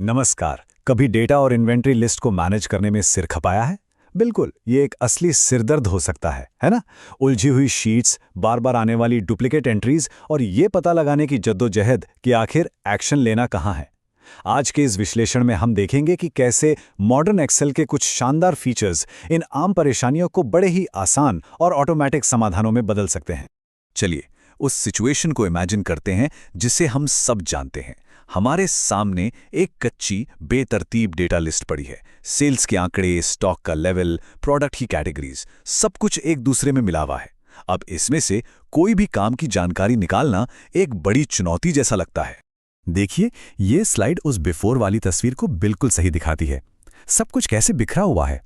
नमस्कार। कभी डेटा और इन्वेंट्री लिस्ट को मैनेज करने में सिर खपाया है? बिल्कुल, ये एक असली सिरदर्द हो सकता है ना? उलझी हुई शीट्स, बार बार आने वाली डुप्लीकेट एंट्रीज और ये पता लगाने की जद्दोजहद कि आखिर एक्शन लेना कहाँ है। आज के इस विश्लेषण में हम देखेंगे कि कैसे मॉडर्न एक्सेल के कुछ शानदार फीचर्स इन आम परेशानियों को बड़े ही आसान और ऑटोमैटिक समाधानों में बदल सकते हैं। चलिए, उस सिचुएशन को इमेजिन करते हैं जिसे हम सब जानते हैं। हमारे सामने एक कच्ची, बेतरतीब डेटा लिस्ट पड़ी है। सेल्स के आंकड़े, स्टॉक का लेवल, प्रोडक्ट की कैटेगरीज, सब कुछ एक दूसरे में मिला हुआ है। अब इसमें से कोई भी काम की जानकारी निकालना एक बड़ी चुनौती जैसा लगता है। देखिए, ये स्लाइड उस बिफोर वाली तस्वीर को बिल्कुल सही दिखाती है। सब कुछ कैसे बिखरा हुआ है।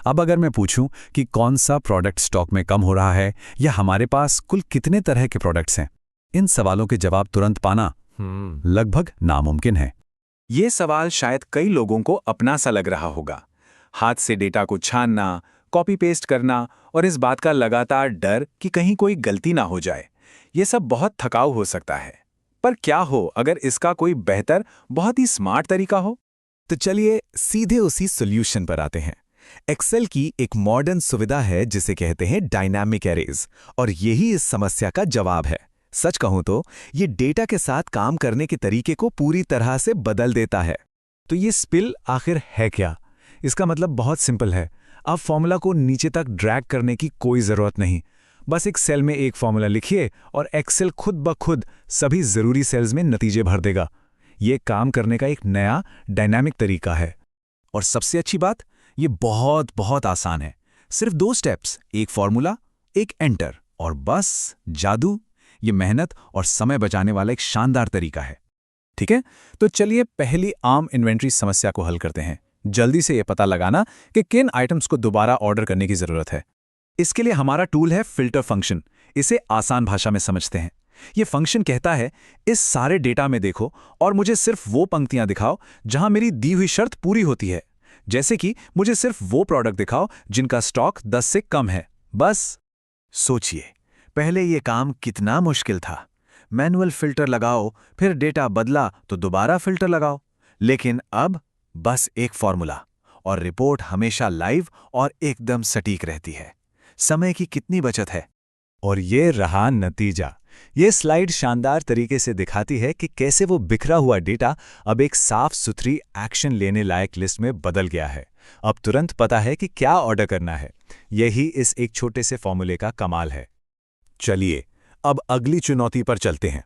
अब अगर मैं पूछूं कि कौन सा प्रोडक्ट स्टॉक में कम हो रहा है या हमारे पास कुल कितने तरह के प्रोडक्ट्स हैं, इन सवालों के जवाब तुरंत पाना लगभग नामुमकिन है। ये सवाल शायद कई लोगों को अपना सा लग रहा होगा। हाथ से डेटा को छानना, कॉपी पेस्ट करना और इस बात का लगातार डर कि कहीं कोई गलती ना हो जाए, ये सब बहुत थकाऊ हो सकता है। पर क्या हो अगर इसका कोई बेहतर, बहुत ही स्मार्ट तरीका हो? तो चलिए सीधे उसी सॉल्यूशन पर आते हैं। एक्सेल की एक मॉडर्न सुविधा है जिसे कहते हैं डायनामिक एरेज, और यही इस समस्या का जवाब है। सच कहूं तो ये डेटा के साथ काम करने के तरीके को पूरी तरह से बदल देता है। तो ये स्पिल आखिर है क्या? इसका मतलब बहुत सिंपल है। अब फॉर्मूला को नीचे तक ड्रैग करने की कोई ज़रूरत नहीं। बस एक सेल में एक फॉर्मूला लिखिए और एक्सेल खुद ब खुद सभी ज़रूरी सेल्स में नतीजे भर देगा। ये काम करने का एक नया डायनामिक तरीका है। और सबसे अच्छी बात, ये बहुत बहुत आसान है। सिर्फ 2 स्टेप्स, एक फॉर्मूला, एक एंटर, और बस जादू। ये मेहनत और समय बचाने वाला एक शानदार तरीका है। ठीक है, तो चलिए पहली आम इन्वेंट्री समस्या को हल करते हैं। जल्दी से ये पता लगाना कि किन आइटम्स को दोबारा ऑर्डर करने की ज़रूरत है। इसके लिए हमारा टूल है फिल्टर फंक्शन। इसे आसान भाषा में समझते हैं। ये फंक्शन कहता है, इस सारे डेटा में देखो और मुझे सिर्फ वो पंक्तियां दिखाओ जहां मेरी दी हुई शर्त पूरी होती है। जैसे कि मुझे सिर्फ वो प्रोडक्ट दिखाओ जिनका स्टॉक 10 से कम है, बस। सोचिए, पहले ये काम कितना मुश्किल था। मैनुअल फिल्टर लगाओ, फिर डेटा बदला तो दोबारा फिल्टर लगाओ। लेकिन अब बस एक फॉर्मूला, और रिपोर्ट हमेशा लाइव और एकदम सटीक रहती है। समय की कितनी बचत है। और ये रहा नतीजा। ये स्लाइड शानदार तरीके से दिखाती है कि कैसे वो बिखरा हुआ डेटा अब एक साफ सुथरी, एक्शन लेने लायक लिस्ट में बदल गया है। अब तुरंत पता है कि क्या ऑर्डर करना है। यही इस एक छोटे से फॉर्मूले का कमाल है। चलिए, अब अगली चुनौती पर चलते हैं।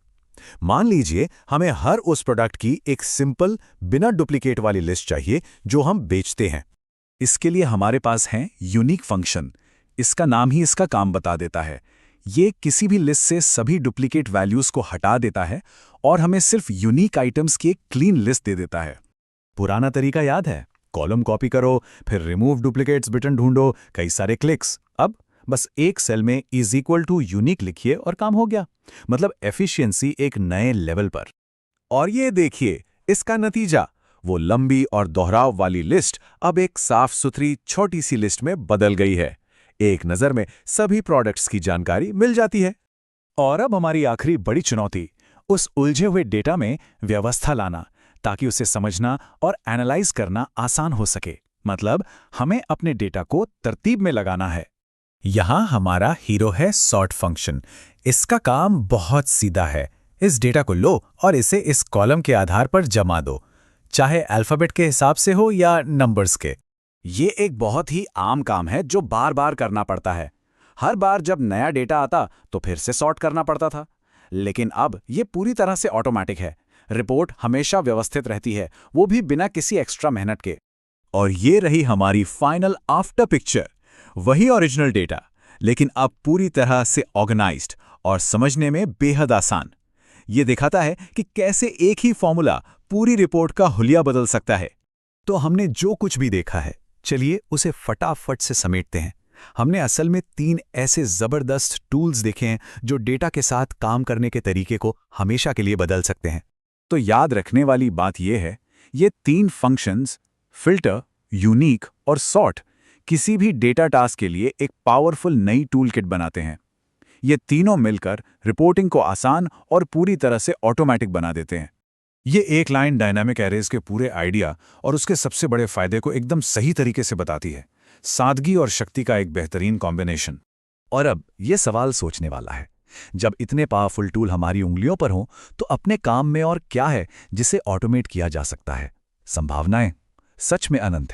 मान लीजिए हमें हर उस प्रोडक्ट की एक सिंपल, बिना डुप्लीकेट वाली लिस्ट चाहिए जो हम बेचते हैं। इसके लिए हमारे पास है यूनिक फंक्शन। इसका नाम ही इसका काम बता देता है। ये किसी भी लिस्ट से सभी डुप्लीकेट वैल्यूज को हटा देता है और हमें सिर्फ यूनिक आइटम्स की एक क्लीन लिस्ट दे देता है। पुराना तरीका याद है? कॉलम कॉपी करो, फिर रिमूव डुप्लीकेट्स बटन ढूंढो, कई सारे क्लिक्स। अब बस एक सेल में = यूनिक लिखिए और काम हो गया। मतलब एफिशिएंसी एक नए लेवल पर। और ये देखिए इसका नतीजा, वो लंबी और दोहराव वाली लिस्ट अब एक साफ सुथरी छोटी सी लिस्ट में बदल गई है। एक नज़र में सभी प्रोडक्ट्स की जानकारी मिल जाती है। और अब हमारी आखिरी बड़ी चुनौती, उस उलझे हुए डेटा में व्यवस्था लाना, ताकि उसे समझना और एनालाइज करना आसान हो सके। मतलब हमें अपने डेटा को तरतीब में लगाना है। यहां हमारा हीरो है सॉर्ट फंक्शन। इसका काम बहुत सीधा है। इस डेटा को लो और इसे इस कॉलम के आधार पर जमा दो, चाहे अल्फाबेट के हिसाब से हो या नंबर्स के। ये एक बहुत ही आम काम है जो बार बार करना पड़ता है। हर बार जब नया डेटा आता तो फिर से सॉर्ट करना पड़ता था। लेकिन अब ये पूरी तरह से ऑटोमेटिक है। रिपोर्ट हमेशा व्यवस्थित रहती है, वो भी बिना किसी एक्स्ट्रा मेहनत के। और ये रही हमारी फाइनल आफ्टर पिक्चर। वही ओरिजिनल डेटा, लेकिन अब पूरी तरह से ऑर्गेनाइज्ड और समझने में बेहद आसान। ये दिखाता है कि कैसे एक ही फॉर्मूला पूरी रिपोर्ट का हुलिया बदल सकता है। तो हमने जो कुछ भी देखा है, चलिए उसे फटाफट से समेटते हैं। हमने असल में 3 ऐसे जबरदस्त टूल्स देखे हैं जो डेटा के साथ काम करने के तरीके को हमेशा के लिए बदल सकते हैं। तो याद रखने वाली बात यह है, ये 3 फंक्शंस, फिल्टर, यूनिक और सॉर्ट, किसी भी डेटा टास्क के लिए एक पावरफुल नई टूल किट बनाते हैं। ये तीनों मिलकर रिपोर्टिंग को आसान और पूरी तरह से ऑटोमेटिक बना देते हैं। ये एक लाइन डायनामिक एरेज के पूरे आइडिया और उसके सबसे बड़े फायदे को एकदम सही तरीके से बताती है। सादगी और शक्ति का एक बेहतरीन कॉम्बिनेशन। और अब ये सवाल सोचने वाला है, जब इतने पावरफुल टूल हमारी उंगलियों पर हों तो अपने काम में और क्या है जिसे ऑटोमेट किया जा सकता है? संभावनाएं सच में अनंत है।